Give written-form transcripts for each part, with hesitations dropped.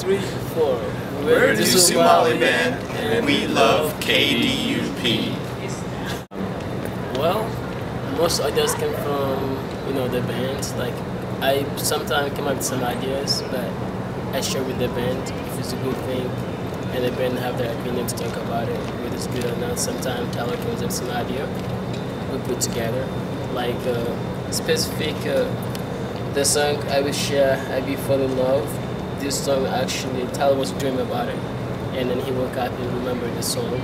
3, 4. We're Dusu Mali Band, and we love KDUP. Well, most ideas came from, the band. Like, I sometimes come up with some ideas, but I share with the band if it's a good thing, and the band have their opinion to talk about it, whether it's good or not. Sometimes Tyler comes up with some idea we put together, like specific. The song I Will Share, I Be Fall in Love. This song actually, Tyler was dreaming about it, and then he woke up and remembered the song.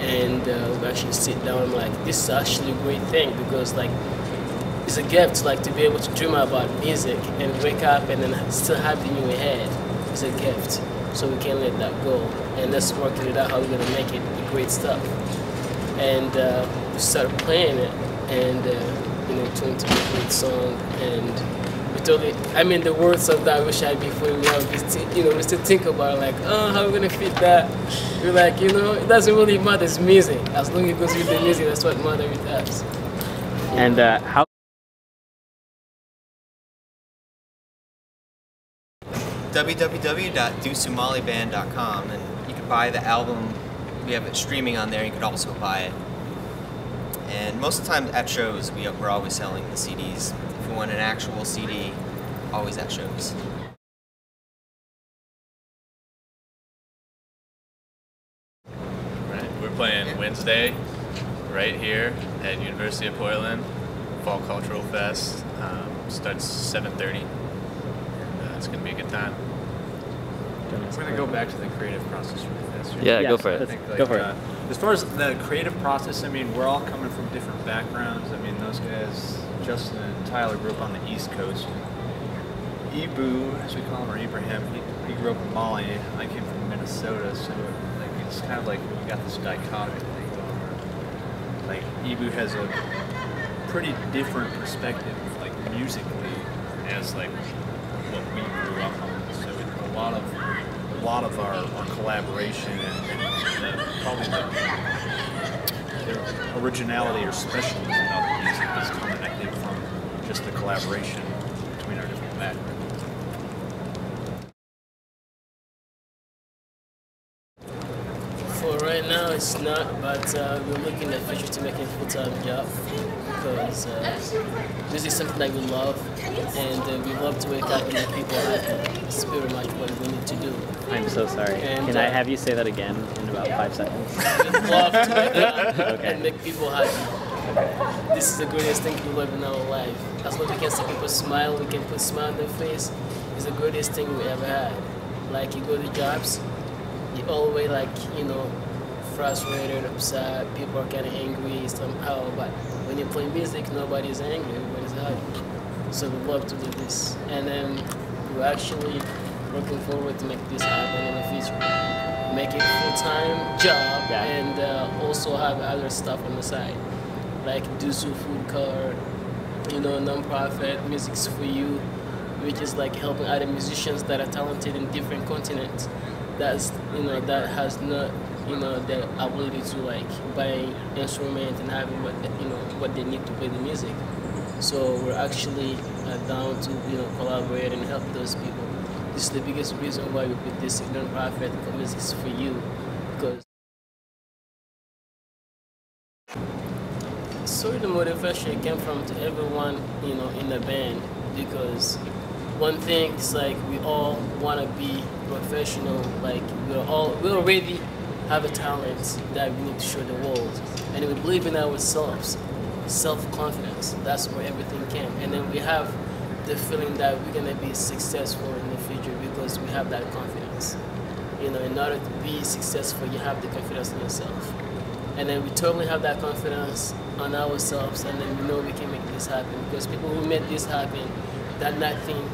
And we actually sit down and like, this is actually a great thing because like, it's a gift like to be able to dream about music and wake up and then still have it in your head. It's a gift, so we can't let that go. And let's work it out how we're gonna make it great stuff. And we started playing it, and tuned to be a great song, and we totally, the words of that Wish I Be For You Love, we still think about like, how are we gonna fit that? We're like, it doesn't really matter, it's music. As long as it goes with the music, that's what matters with us. And how? www.dusumaliband.com, and you can buy the album. We have it streaming on there. You can also buy it. And most of the time at shows, we're always selling the CDs. If you want an actual CD, always at shows. Right, we're playing Wednesday right here at University of Portland, Fall Cultural Fest. Starts 7:30, and it's going to be a good time. We're going to go back to the creative process really fast. Yeah, go for it. I think, Go for it. As far as the creative process, we're all coming from different backgrounds. Those guys, Justin and Tyler, grew up on the East Coast. Ibu, as we call him, or Ibrahim, he grew up in Mali. I came from Minnesota, so it's kind of like we got this dichotomy thing going on. Like Ibu has a pretty different perspective, like musically, as like what we grew up on. So a lot of our collaboration and probably the originality or specialism of the music is coming, I think, from just the collaboration between our different backgrounds. For right now, it's not, but we're looking in the future to make it a full-time job because this is something that we love, and we love to wake up and make people happy. It's very much what we need to do. I'm so sorry. Can I have you say that again in about 5 seconds? We love to wake up and make people happy. This is the greatest thing we love in our life. As long as we can see people smile, we can put a smile on their face. It's the greatest thing we ever had. Like, you go to jobs, you always frustrated, upset, people are kind of angry somehow, but when you play music, nobody's angry, everybody's happy. So we love to do this. And then we're actually looking forward to make this happen in the future. Make it a full-time job, and also have other stuff on the side, like Dusu Food Card, non-profit, Music's For You, which is like helping other musicians that are talented in different continents. That has not the ability to like buy instrument and having what they need to play the music. So we're actually down to collaborate and help those people. This is the biggest reason why we put this non-profit for Music's For You, because the motivation came from to everyone in the band, because one thing is like we all want to be professional. Like we already have a talent that we need to show the world, and we believe in ourselves. Self-confidence, that's where everything came. And then we have the feeling that we're going to be successful in the future because we have that confidence. In order to be successful, you have the confidence in yourself. And then we totally have that confidence on ourselves, and then we know we can make this happen, because people who made this happen, they're nothing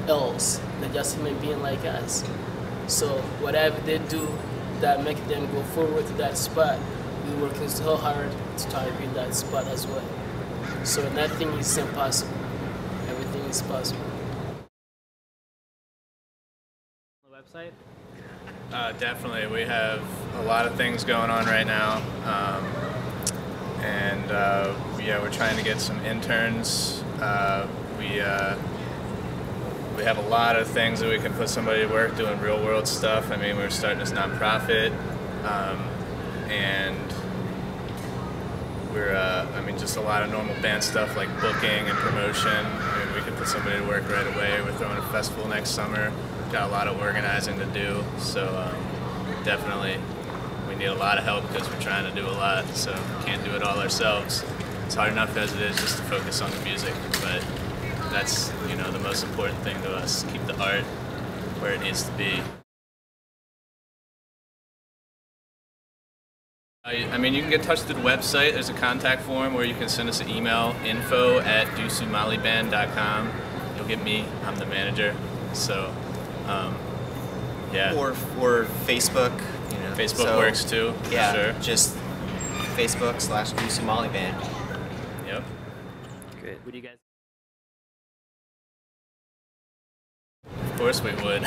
else. They're just human beings like us. So whatever they do that make them go forward to that spot, we're working so hard to try to be that spot as well. So nothing is impossible. Everything is possible. On the website? Definitely. We have a lot of things going on right now. We're trying to get some interns. We we have a lot of things that we can put somebody to work doing real world stuff. I mean, we're starting this nonprofit, and we're, I mean, just a lot of normal band stuff like booking and promotion. I mean, we can put somebody to work right away. We're throwing a festival next summer. Got a lot of organizing to do, so definitely we need a lot of help because we're trying to do a lot, so we can't do it all ourselves. It's hard enough as it is just to focus on the music, but that's, you know, the most important thing to us. Keep the art where it needs to be. I mean, you can get in touch with the website. There's a contact form where you can send us an email, info@dusumaliband.com. You'll get me. I'm the manager. So, yeah. Or Facebook. You know, Facebook works too. Yeah, sure. just Facebook/Dusu Mali Band. Yep. Great. What do you guys? Of course we would.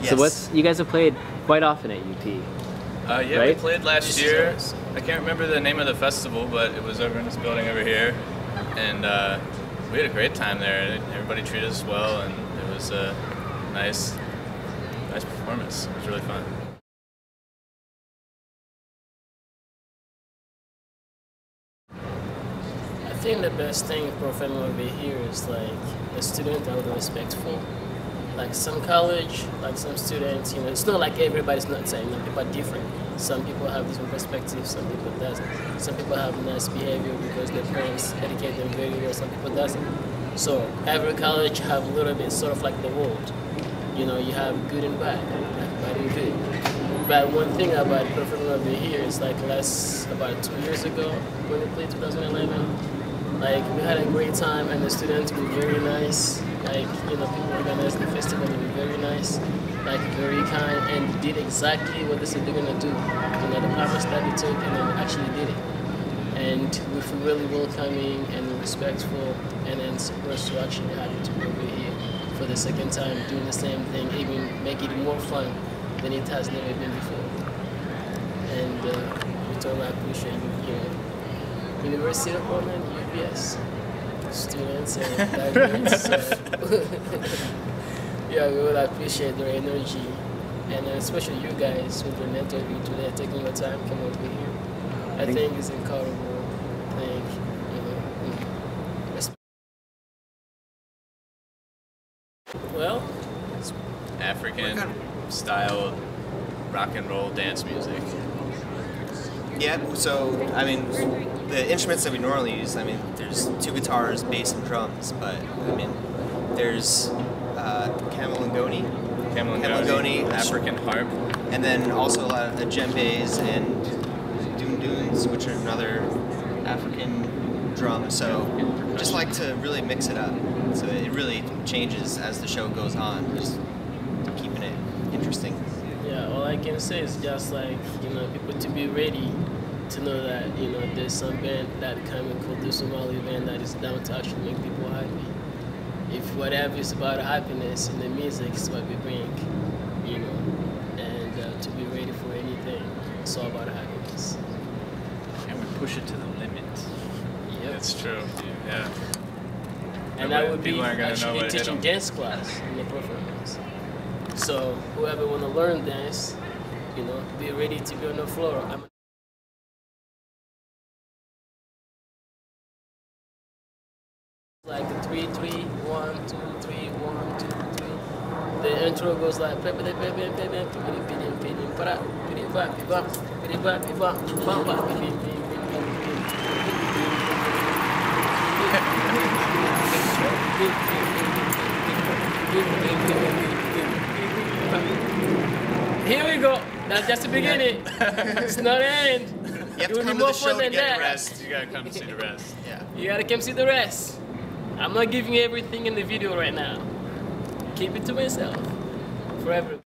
So you guys have played quite often at UP. Yeah, right? we played last year. I can't remember the name of the festival, but it was over in this building over here, and we had a great time there. Everybody treated us well, and it was a nice performance. It was really fun. I think the best thing professional over here is like the students are respectful. Like some college, like some students, you know, it's not like everybody's not the same. Like people are different. Some people have different perspectives. Some people doesn't. Some people have nice behavior because their parents educate them very well. Some people doesn't. So every college have a little bit sort of like the world. You know, you have good and bad, like bad and good. But one thing about professional over here is like about 2 years ago when we played 2011. Like we had a great time and the students were very nice. Like, you know, people organized the festival, they were very nice, like very kind, and did exactly what they said they're gonna do. You know, the promise that they took and they actually did it. And we feel really welcoming and respectful, and then supposed to actually happy to be over here for the second time doing the same thing, even make it more fun than it has never been before. And we totally appreciate you know, University of Portland, UPS. Students and graduates. So yeah, we would appreciate their energy, and especially you guys with your interview today, taking your time come over here. I think it's incredible thing, you know. Well, it's African style rock and roll dance music. Yeah, so, I mean, the instruments that we normally use, I mean, there's 2 guitars, bass, and drums, but, I mean, there's Camelongoni, African harp, and then also a lot of the djembes and doons, which are another African drum, so just like to really mix it up, so it really changes as the show goes on, just keeping it interesting. Yeah, all I can say is just like, you know, people to be ready to know that, you know, there's some band that coming called the Dusu Mali Band that is down to actually make people happy. If whatever is about happiness in the music is what we bring, you know, and to be ready for anything, it's all about happiness. And we push it to the limit. Yep. It's true, yeah. And I would be know actually what teaching dance class in the performance. So whoever want to learn dance, you know, be ready to be on the floor. Like 3 3 1 2 3 1 2 3. The intro goes like here we go. That's just the beginning. It's not the end. You have to come to the show to get the rest. You gotta come to see the rest. Yeah. You gotta come see the rest. I'm not giving you everything in the video right now. Keep it to myself. Forever.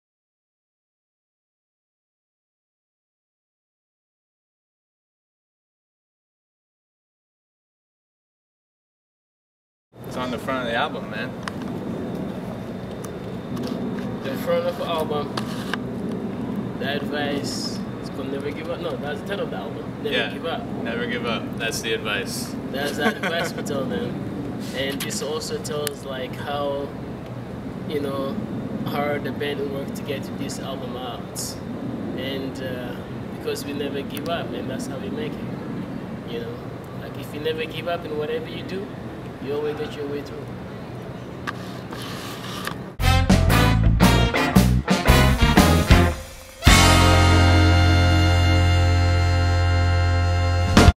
It's on the front of the album, man. The front of the album. The advice is called Never Give Up. No, that's the title of the album. Never give up. Never give up. That's the advice. That's the advice we tell them. And this also tells like how, you know, hard the band worked to get this album out. And because we never give up, and that's how we make it. You know, like if you never give up in whatever you do, you always get your way through.